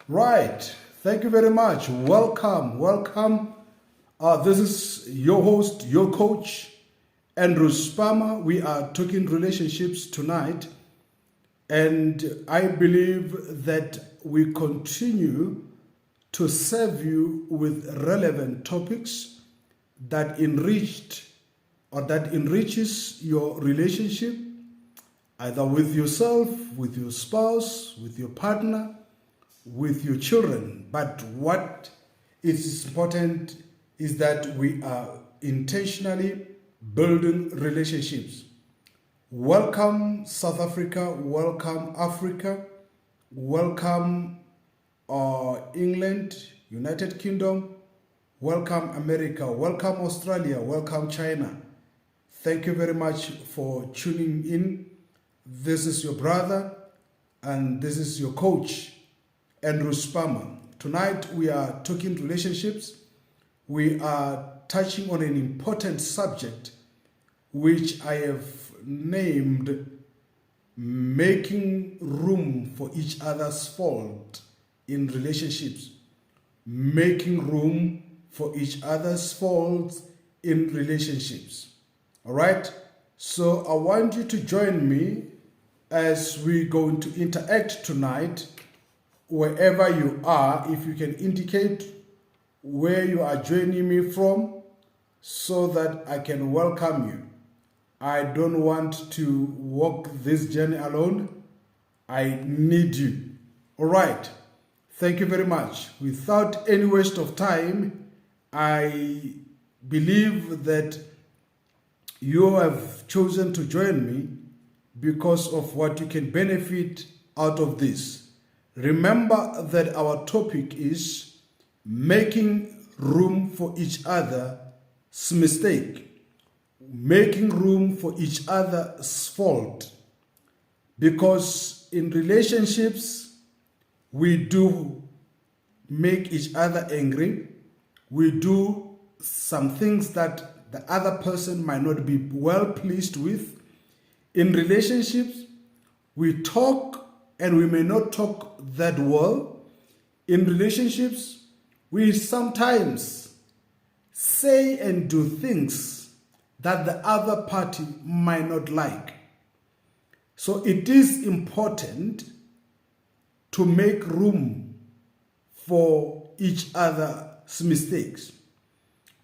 Right. Thank you very much. Welcome. Welcome. This is your host, your coach, Andrew Spama. We are talking relationships tonight. And I believe that we continue to serve you with relevant topics that enriches your relationship, either with yourself, with your spouse, with your partner, with your children. But what is important is that we are intentionally building relationships. Welcome South Africa, welcome Africa, welcome England, United Kingdom, welcome America, welcome Australia, welcome China. Thank you very much for tuning in. This is your brother and this is your coach, Andrew Spama. Tonight we are talking relationships. We are touching on an important subject which I have named making room for each other's fault in relationships. Making room for each other's faults in relationships. All right? So I want you to join me as we're going to interact tonight. Wherever you are, if you can indicate where you are joining me from so that I can welcome you. I don't want to walk this journey alone. I need you. All right. Thank you very much. Without any waste of time, I believe that you have chosen to join me because of what you can benefit out of this. Remember that our topic is making room for each other's mistake. Making room for each other's fault. Because in relationships, we do make each other angry. We do some things that the other person might not be well pleased with. In relationships, we talk and we may not talk that well. In relationships, we sometimes say and do things that the other party might not like. So it is important to make room for each other's mistakes.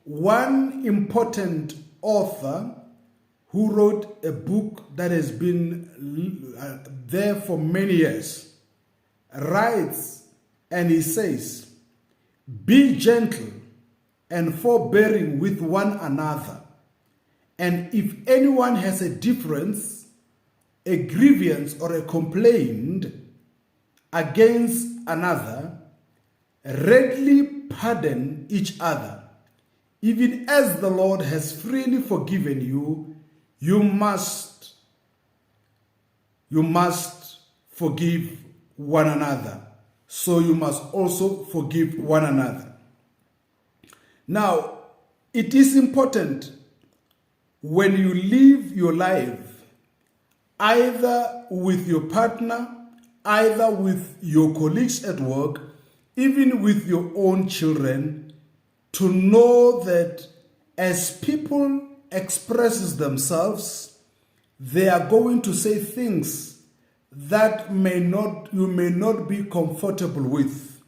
One important author who wrote a book that has been there for many years, writes and he says, "Be gentle and forbearing with one another, and if anyone has a difference, a grievance or a complaint against another, readily pardon each other. Even as the Lord has freely forgiven you, you must forgive one another. So you must also forgive one another." Now, it is important when you live your life, either with your partner, either with your colleagues at work, even with your own children, to know that as people expresses themselves, they are going to say things that you may not be comfortable with.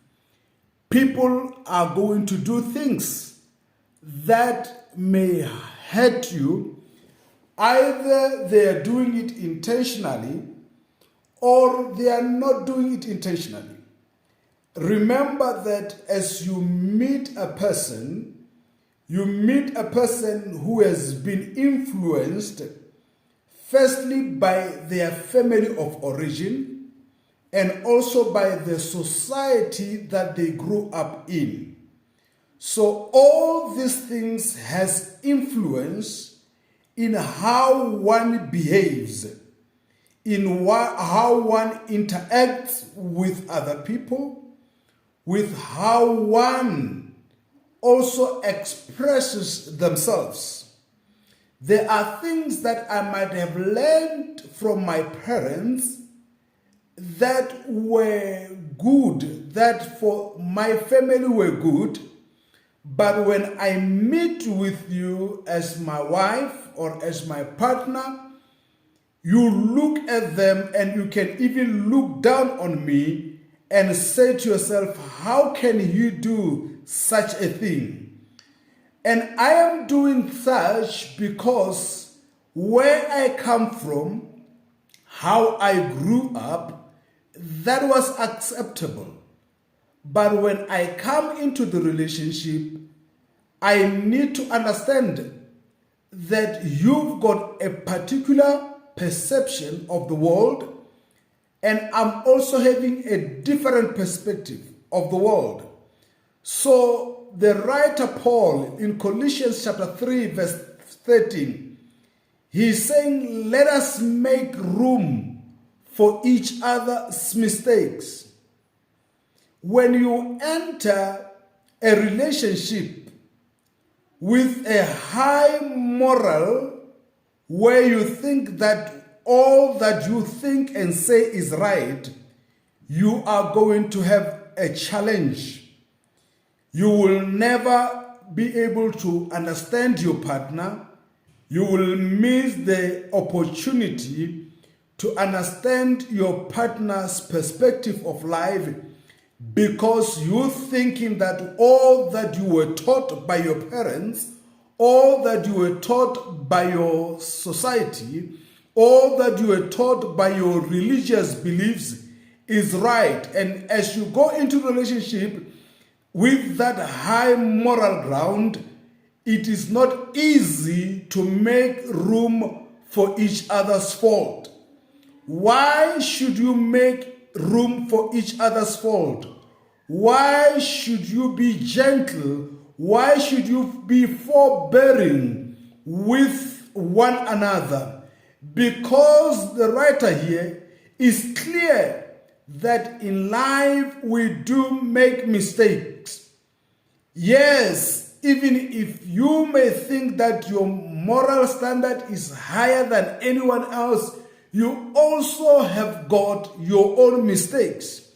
People are going to do things that may hurt you. Either they are doing it intentionally or they are not doing it intentionally. Remember that as you meet a person who has been influenced firstly by their family of origin and also by the society that they grew up in. So all these things has influence in how one behaves, in how one interacts with other people, with how one also expresses themselves. There are things that I might have learned from my parents that were good, that for my family were good, but when I meet with you as my wife or as my partner, you look at them and you can even look down on me and say to yourself, how can you do such a thing? And I am doing such because where I come from, how I grew up, that was acceptable. But when I come into the relationship, I need to understand that you've got a particular perception of the world, and I'm also having a different perspective of the world. So the writer Paul in Colossians chapter 3 verse 13, he's saying, let us make room for each other's mistakes. When you enter a relationship with a high moral, where you think that all that you think and say is right, you are going to have a challenge. You will never be able to understand your partner. You will miss the opportunity to understand your partner's perspective of life, because you're thinking that all that you were taught by your parents, all that you were taught by your society, all that you were taught by your religious beliefs is right. And as you go into relationship with that high moral ground, it is not easy to make room for each other's fault. Why should you make room for each other's fault? Why should you be gentle? Why should you be forbearing with one another? Because the writer here is clear that in life we do make mistakes. Yes, even if you may think that your moral standard is higher than anyone else, you also have got your own mistakes.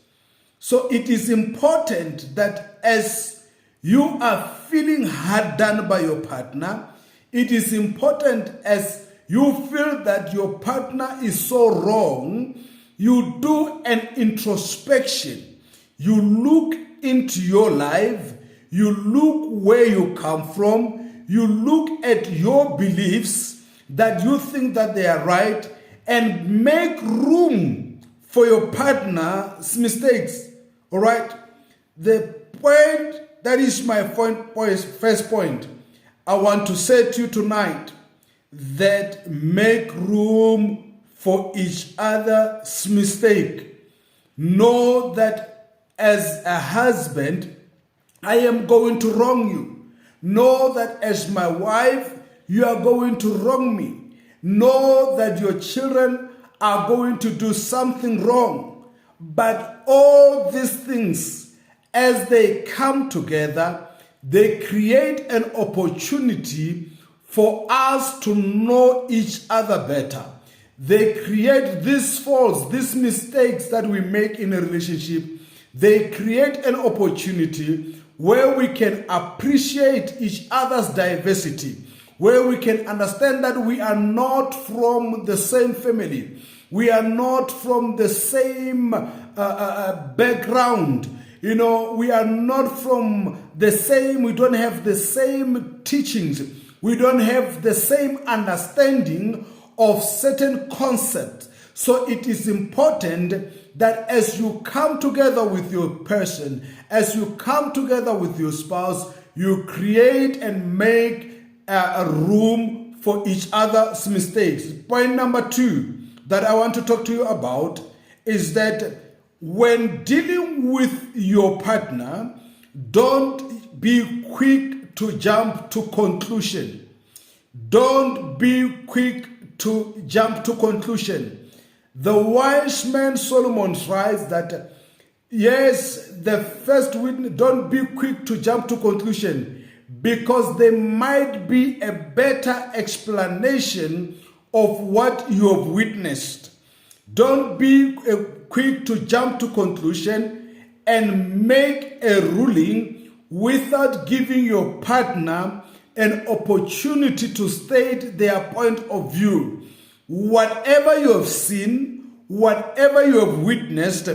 So it is important that as you are feeling hard done by your partner, it is important as you feel that your partner is so wrong, you do an introspection. You look into your life, you look where you come from, you look at your beliefs that you think that they are right, and make room for your partner's mistakes. All right? The point, that is my first point. I want to say to you tonight that make room for each other's mistake. Know that as a husband, I am going to wrong you. Know that as my wife, you are going to wrong me. Know that your children are going to do something wrong. But all these things, as they come together, they create an opportunity for us to know each other better. They create these faults, these mistakes that we make in a relationship. They create an opportunity where we can appreciate each other's diversity, where we can understand that we are not from the same family. We are not from the same background. You know, we are not from the same, we don't have the same teachings. We don't have the same understanding of certain concepts. So it is important that as you come together with your person, as you come together with your spouse, you create and make a room for each other's mistakes. Point number 2 that I want to talk to you about is that when dealing with your partner, don't be quick to jump to conclusion. Don't be quick to jump to conclusion. The wise man Solomon writes that, yes, the first witness, don't be quick to jump to conclusion, because there might be a better explanation of what you have witnessed. Don't be quick to jump to conclusion and make a ruling without giving your partner an opportunity to state their point of view. Whatever you have seen, whatever you have witnessed,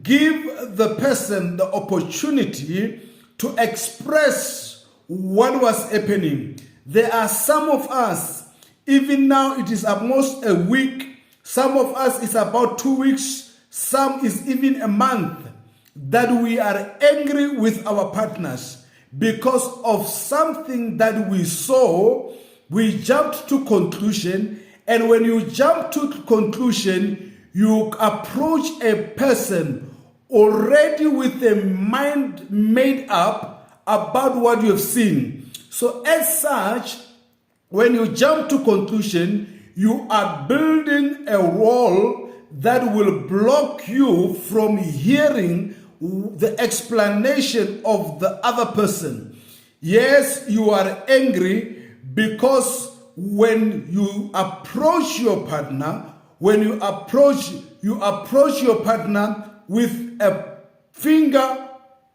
give the person the opportunity to express what was happening. There are some of us, even now it is almost a week, some of us is about 2 weeks, some is even a month, that we are angry with our partners because of something that we saw. We jumped to conclusion, and when you jump to conclusion, you approach a person already with a mind made up about what you have seen. So as such, when you jump to conclusion, you are building a wall that will block you from hearing the explanation of the other person. Yes, you are angry because when you approach your partner, when you approach your partner with a finger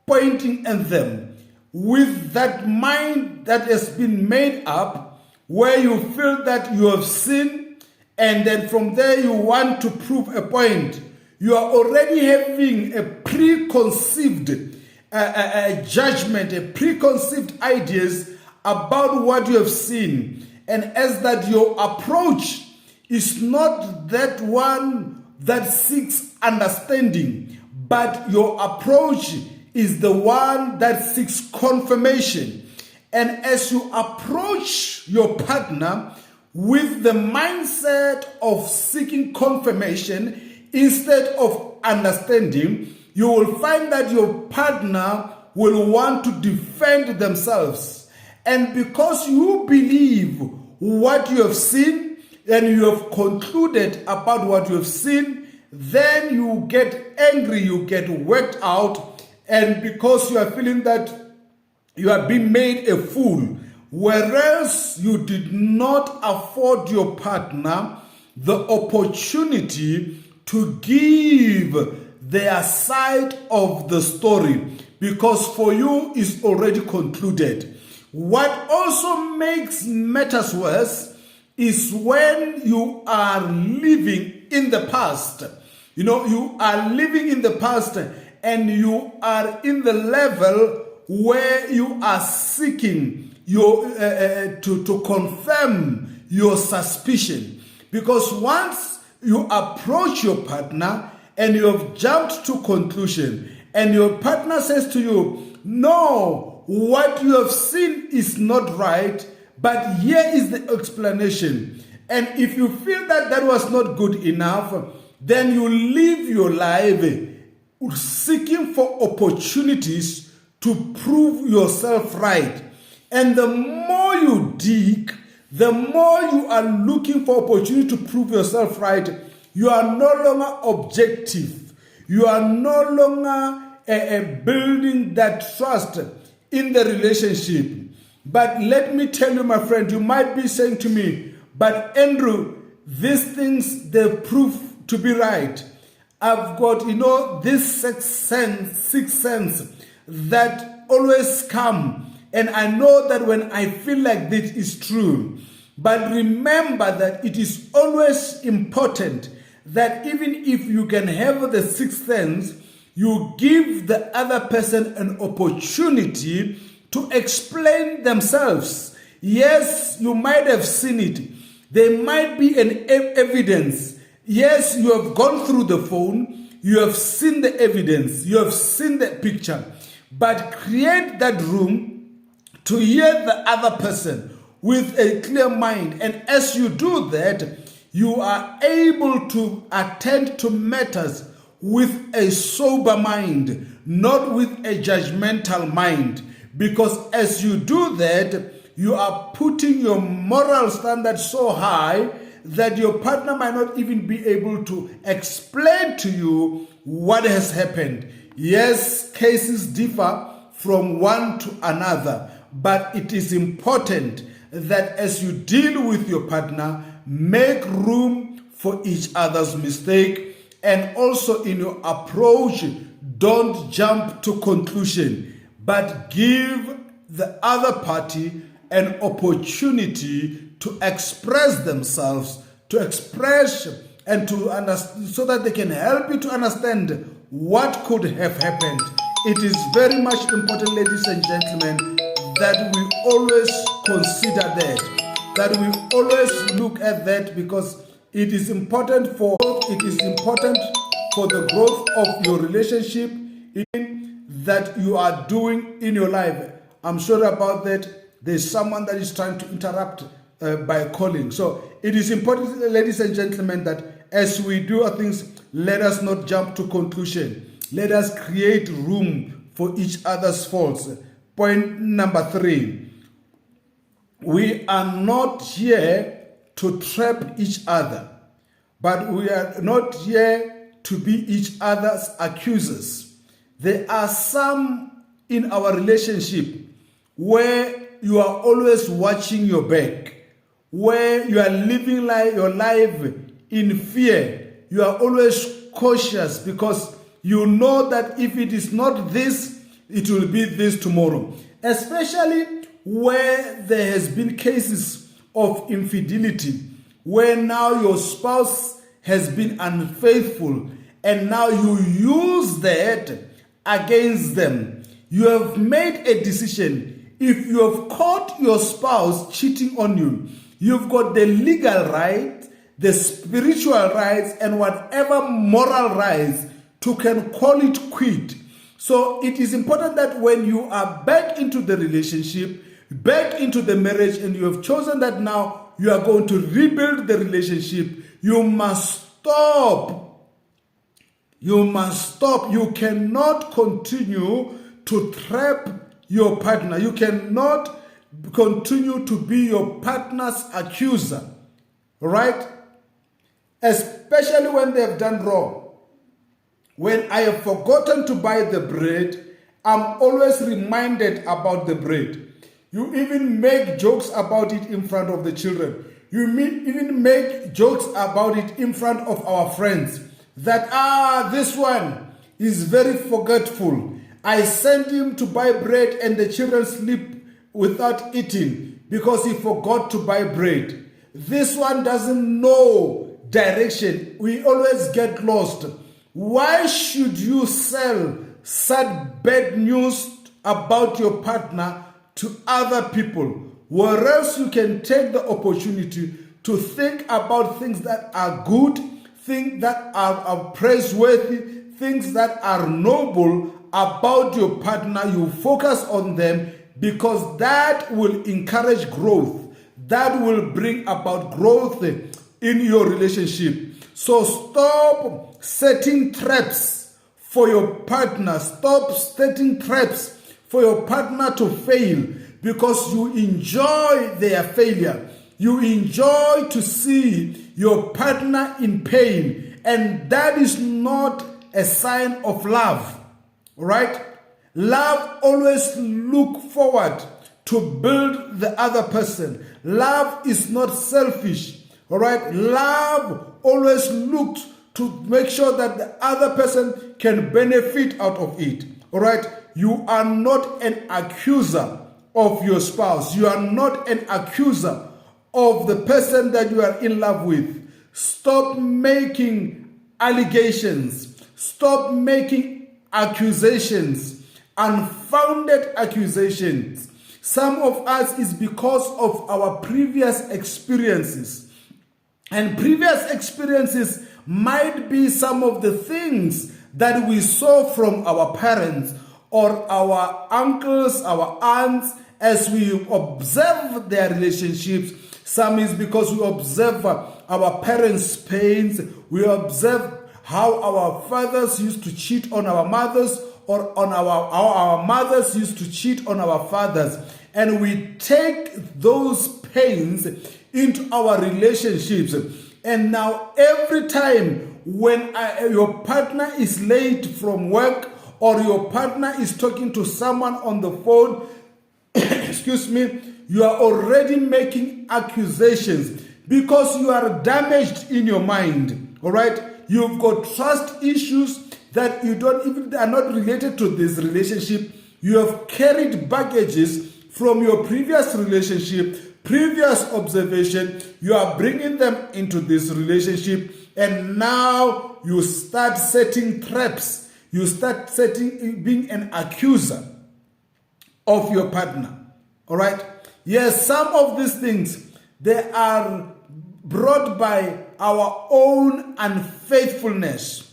pointing at them, with that mind that has been made up, where you feel that you have sinned, and then from there you want to prove a point. You are already having a preconceived judgment, a preconceived ideas about what you have seen. And as that your approach is not that one that seeks understanding, but your approach is the one that seeks confirmation. And as you approach your partner with the mindset of seeking confirmation instead of understanding, you will find that your partner will want to defend themselves. And because you believe what you have seen and you have concluded about what you have seen, then you get angry, you get worked out, and because you are feeling that you are being made a fool, whereas you did not afford your partner the opportunity to give their side of the story, because for you is already concluded. What also makes matters worse is when you are living in the past. You are living in the past and you are in the level where you are seeking to confirm your suspicion. Because once you approach your partner and you have jumped to conclusion and your partner says to you, no, what you have seen is not right, but here is the explanation. And if you feel that that was not good enough, then you live your life seeking for opportunities to prove yourself right. And the more you dig, the more you are looking for opportunity to prove yourself right, you are no longer objective. You are no longer building that trust in the relationship. But let me tell you, my friend, you might be saying to me, but Andrew, these things, they prove to be right. I've got, this sixth sense that always come. And I know that when I feel like this is true. But remember that it is always important that even if you can have the sixth sense, you give the other person an opportunity to explain themselves. Yes, you might have seen it. There might be an evidence. Yes, you have gone through the phone. You have seen the evidence. You have seen the picture. But create that room to hear the other person with a clear mind. And as you do that, you are able to attend to matters with a sober mind, not with a judgmental mind. Because as you do that, you are putting your moral standard so high that your partner might not even be able to explain to you what has happened. Yes, cases differ from one to another, but it is important that as you deal with your partner, make room for each other's mistake and also in your approach, don't jump to conclusion, but give the other party an opportunity to express themselves, to express and to understand, so that they can help you to understand what could have happened. It is very much important, ladies and gentlemen, that we always consider that we always look at that, because it is important for the growth of your relationship that you are doing in your life. I'm sure about that. There's someone that is trying to interrupt by calling. So it is important, ladies and gentlemen, that as we do our things, let us not jump to conclusion. Let us create room for each other's faults. Point number 3. We are not here to trap each other, but we are not here to be each other's accusers. There are some in our relationship where you are always watching your back, where you are living your life in fear. You are always cautious because you know that if it is not this, it will be this tomorrow. Especially where there has been cases of infidelity, where now your spouse has been unfaithful and now you use that against them. You have made a decision. If you have caught your spouse cheating on you, you've got the legal right, the spiritual rights, and whatever moral rights to can call it quit. So it is important that when you are back into the relationship, back into the marriage, and you have chosen that now you are going to rebuild the relationship, you must stop. You must stop. You cannot continue to trap your partner. You cannot continue to be your partner's accuser. Right? Especially when they have done wrong. When I have forgotten to buy the bread, I'm always reminded about the bread. You even make jokes about it in front of the children. You even make jokes about it in front of our friends. That, this one is very forgetful. I sent him to buy bread and the children sleep without eating because he forgot to buy bread. This one doesn't know direction. We always get lost. Why should you sell such bad news about your partner to other people? Whereas you can take the opportunity to think about things that are good, things that are praiseworthy, things that are noble about your partner. You focus on them because that will encourage growth. That will bring about growth in your relationship. So stop setting traps for your partner. Stop setting traps for your partner to fail because you enjoy their failure. You enjoy to see your partner in pain, and that is not a sign of love. Right? Love always look forward to build the other person. Love is not selfish. All right? Love always looks to make sure that the other person can benefit out of it. All right? You are not an accuser of your spouse. You are not an accuser of the person that you are in love with. Stop making allegations. Stop making accusations, unfounded accusations. Some of us is because of our previous experiences. And previous experiences might be some of the things that we saw from our parents or our uncles, our aunts, as we observe their relationships. Some is because we observe our parents' pains. We observe how our fathers used to cheat on our mothers, or on how our mothers used to cheat on our fathers. And we take those pains into our relationships. And now every time when your partner is late from work, or your partner is talking to someone on the phone, excuse me, you are already making accusations because you are damaged in your mind. All right? you've got trust issues that you don't even are not related to this relationship. You have carried baggages from your previous relationship, previous observation. You are bringing them into this relationship, and now you start setting traps. You start being an accuser of your partner. All right? Yes, some of these things, they are brought by our own unfaithfulness.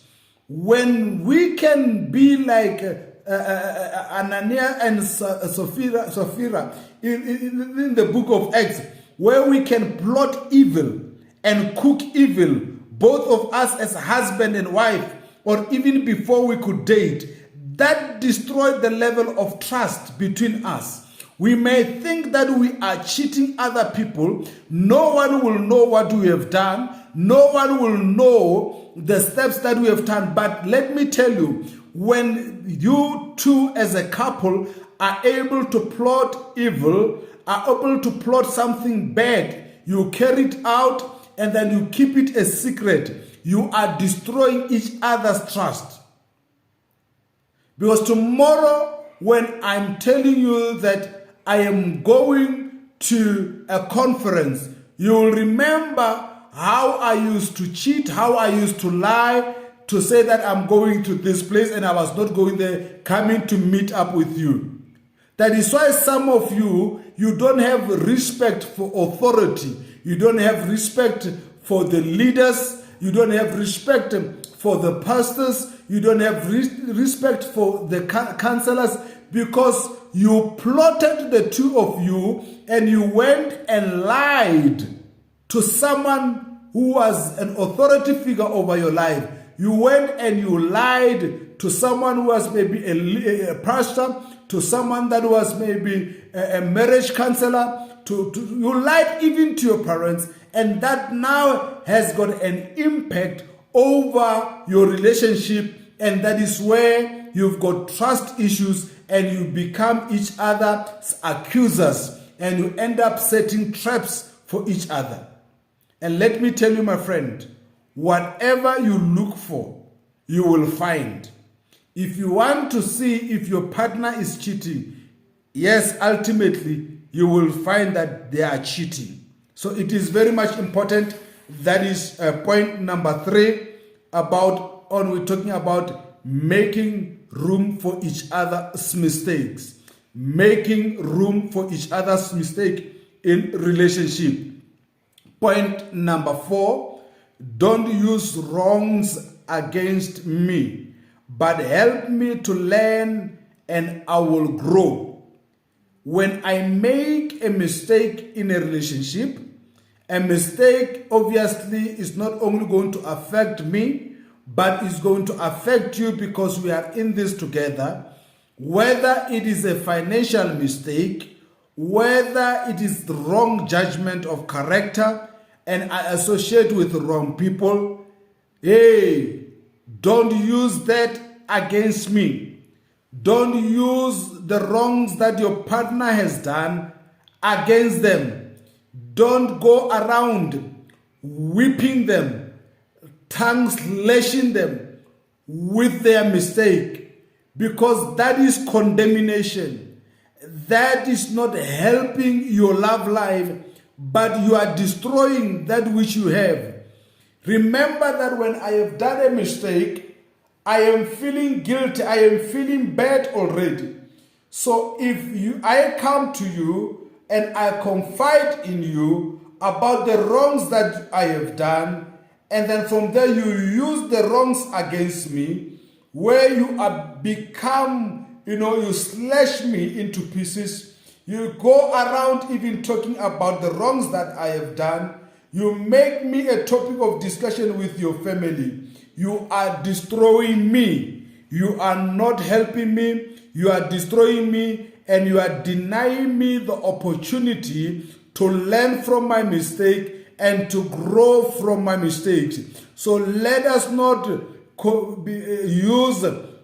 When we can be like Ananias and Sapphira in the book of Acts, where we can plot evil and cook evil, both of us as husband and wife, or even before we could date, that destroyed the level of trust between us. We may think that we are cheating other people. No one will know what we have done. No one will know the steps that we have done. But let me tell you, when you two as a couple are able to plot evil, are able to plot something bad, you carry it out and then you keep it a secret, you are destroying each other's trust. Because tomorrow, when I'm telling you that I am going to a conference, you will remember how I used to cheat, how I used to lie, to say that I'm going to this place and I was not going there, coming to meet up with you. That is why some of you, you don't have respect for authority. You don't have respect for the leaders. You don't have respect for the pastors. You don't have respect for the counselors, because you plotted the two of you and you went and lied to someone who was an authority figure over your life. You went and you lied to someone who was maybe a pastor, to someone that was maybe a marriage counselor. You lied even to your parents, and that now has got an impact over your relationship, and that is where you've got trust issues and you become each other's accusers, and you end up setting traps for each other. And let me tell you, my friend, whatever you look for, you will find. If you want to see if your partner is cheating, yes, ultimately, you will find that they are cheating. So it is very much important. That is point number 3 we're talking about making room for each other's mistakes. Making room for each other's mistake in relationship. Point number 4, don't use wrongs against me, but help me to learn and I will grow. When I make a mistake in a relationship, a mistake obviously is not only going to affect me, but is going to affect you, because we are in this together. Whether it is a financial mistake, whether it is the wrong judgment of character, and I associate with the wrong people, hey, don't use that against me. Don't use the wrongs that your partner has done against them. Don't go around whipping them, tongues lashing them with their mistake, because that is condemnation. That is not helping your love life, but you are destroying that which you have. Remember that when I have done a mistake, I am feeling guilty, I am feeling bad already. So if I come to you and I confide in you about the wrongs that I have done, and then from there you use the wrongs against me, where you are you slash me into pieces. You go around even talking about the wrongs that I have done. You make me a topic of discussion with your family. You are destroying me. You are not helping me. You are destroying me, and you are denying me the opportunity to learn from my mistake and to grow from my mistakes. So let us not use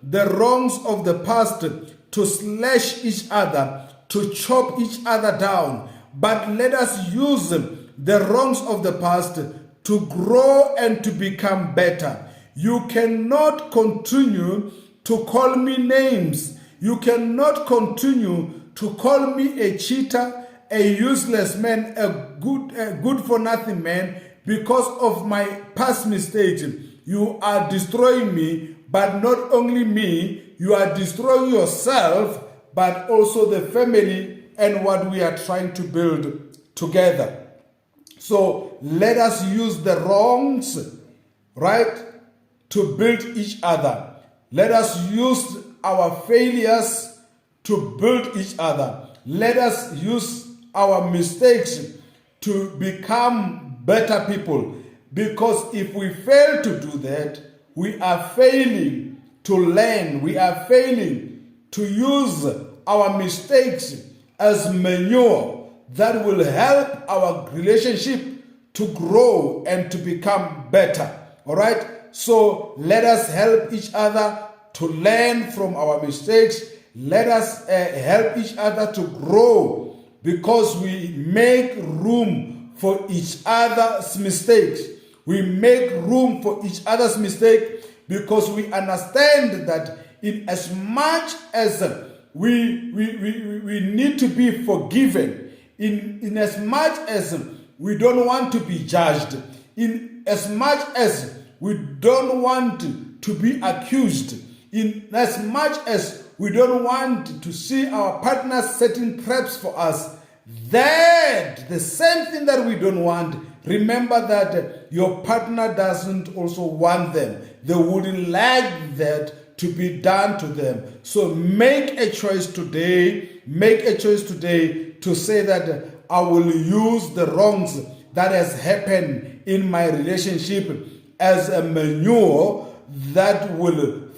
the wrongs of the past to slash each other, to chop each other down, but let us use the wrongs of the past to grow and to become better. You cannot continue to call me names. You cannot continue to call me a cheater, a useless man, a good for nothing man because of my past mistakes. You are destroying me, but not only me, you are destroying yourself, but also the family and what we are trying to build together. So let us use the wrongs, right, to build each other. Let us use our failures to build each other. Let us use our mistakes to become better people. Because if we fail to do that, we are failing to learn. We are failing to use our mistakes as manure that will help our relationship to grow and to become better. All right? So let us help each other to learn from our mistakes. Let us help each other to grow because we make room for each other's mistakes. We make room for each other's mistake because we understand that in as much as we need to be forgiven, in as much as we don't want to be judged, in as much as we don't want to be accused, in as much as we don't want to see our partners setting traps for us, that the same thing that we don't want, remember that your partner doesn't also want them. They wouldn't like that to be done to them. So make a choice today. Make a choice today to say that I will use the wrongs that has happened in my relationship as a manure that will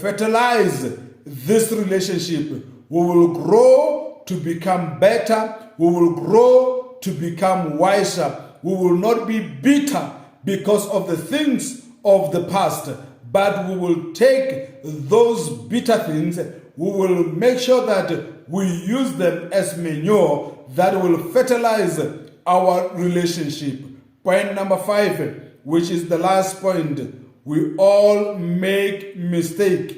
fertilize this relationship. We will grow to become better. We will grow to become wiser. We will not be bitter because of the things of the past, but we will take those bitter things, we will make sure that we use them as manure that will fertilize our relationship. Point number 5, which is the last point, we all make mistakes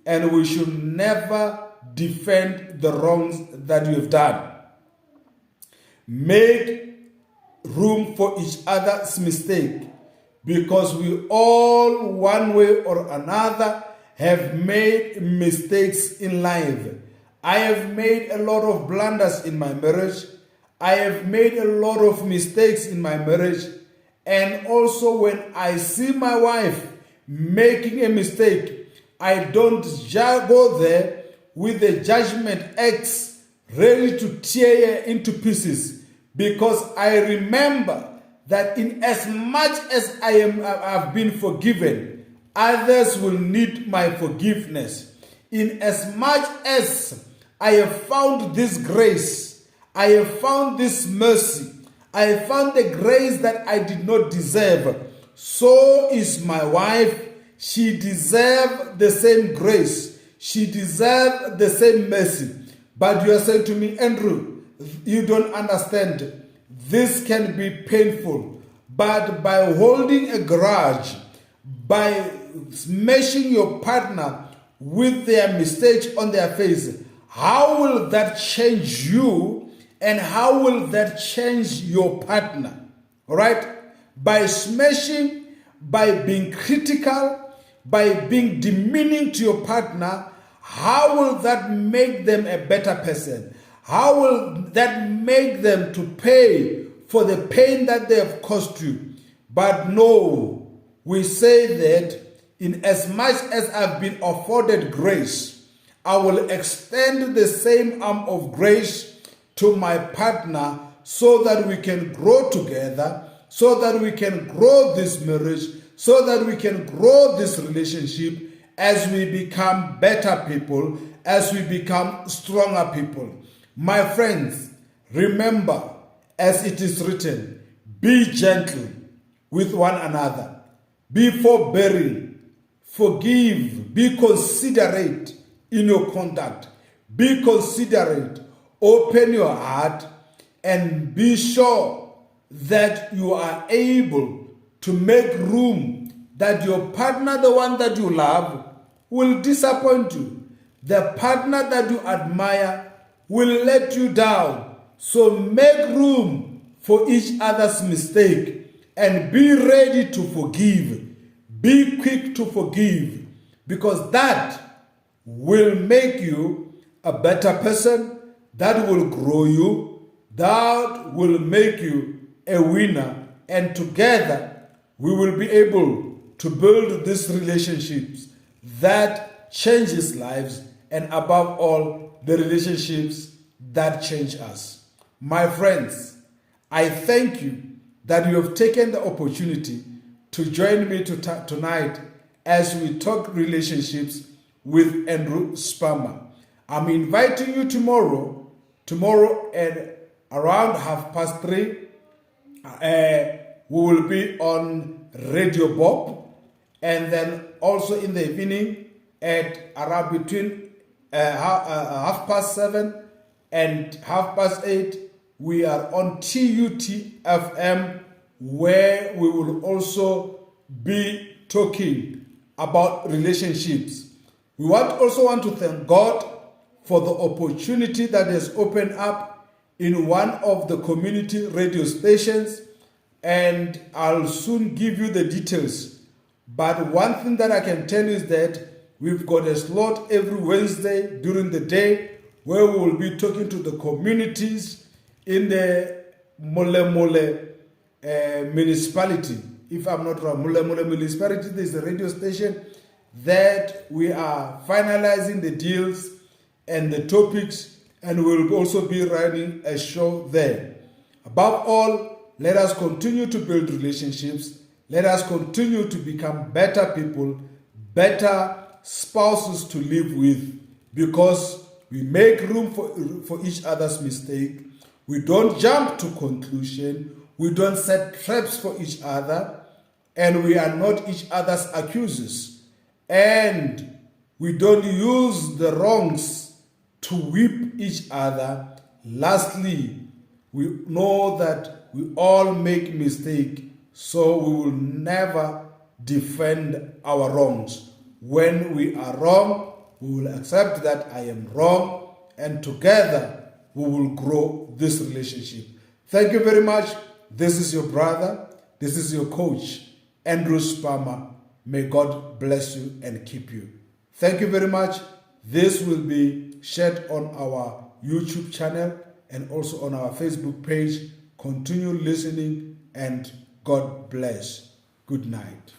and we should never defend the wrongs that we have done. Make room for each other's mistake because we all, one way or another, have made mistakes in life. I have made a lot of blunders in my marriage. I have made a lot of mistakes in my marriage. And also when I see my wife making a mistake, I don't go there with the judgment axe ready to tear her into pieces, because I remember that in as much as I've been forgiven, others will need my forgiveness. In as much as I have found this grace, I have found this mercy, I have found the grace that I did not deserve, so is my wife. She deserves the same grace. She deserves the same mercy. But you are saying to me, Andrew, you don't understand. This can be painful. But by holding a grudge, by smashing your partner with their mistakes on their face, how will that change you and how will that change your partner? All right? By smashing, by being critical, by being demeaning to your partner, how will that make them a better person? How will that make them to pay for the pain that they have caused you? But no, we say that in as much as I've been afforded grace, I will extend the same arm of grace to my partner so that we can grow together, so that we can grow this marriage, so that we can grow this relationship as we become better people, as we become stronger people. My friends, remember, as it is written, be gentle with one another, be forbearing, forgive, be considerate in your conduct, be considerate, open your heart, and be sure that you are able to make room that your partner, the one that you love, will disappoint you. The partner that you admire will let you down. So make room for each other's mistake and be ready to forgive. Be quick to forgive, because that will make you a better person, that will grow you, that will make you a winner, and together we will be able to build these relationships that changes lives, and above all, the relationships that change us. My friends, I thank you that you have taken the opportunity to join me tonight as we talk relationships with Andrew Spammer. I'm inviting you tomorrow at around 3:30. We will be on Radio Bob, and then also in the evening at around between 7:30 and 8:30, we are on TUT FM, where we will also be talking about relationships. We also want to thank God for the opportunity that has opened up in one of the community radio stations, and I'll soon give you the details. But one thing that I can tell you is that we've got a slot every Wednesday during the day where we will be talking to the communities in the Mole municipality. If I'm not wrong, Mole municipality, there's a radio station that we are finalizing the deals and the topics, and we'll also be running a show there. Above all, let us continue to build relationships. Let us continue to become better people, better spouses to live with, because we make room for each other's mistake. We don't jump to conclusion. We don't set traps for each other, and we are not each other's accusers. And we don't use the wrongs to whip each other. Lastly, we know that we all make mistakes, so we will never defend our wrongs. When we are wrong, we will accept that I am wrong, and together we will grow this relationship. Thank you very much. This is your brother. This is your coach, Andrew Spammer. May God bless you and keep you. Thank you very much. This will be shared on our YouTube channel and also on our Facebook page. Continue listening, and God bless. Good night.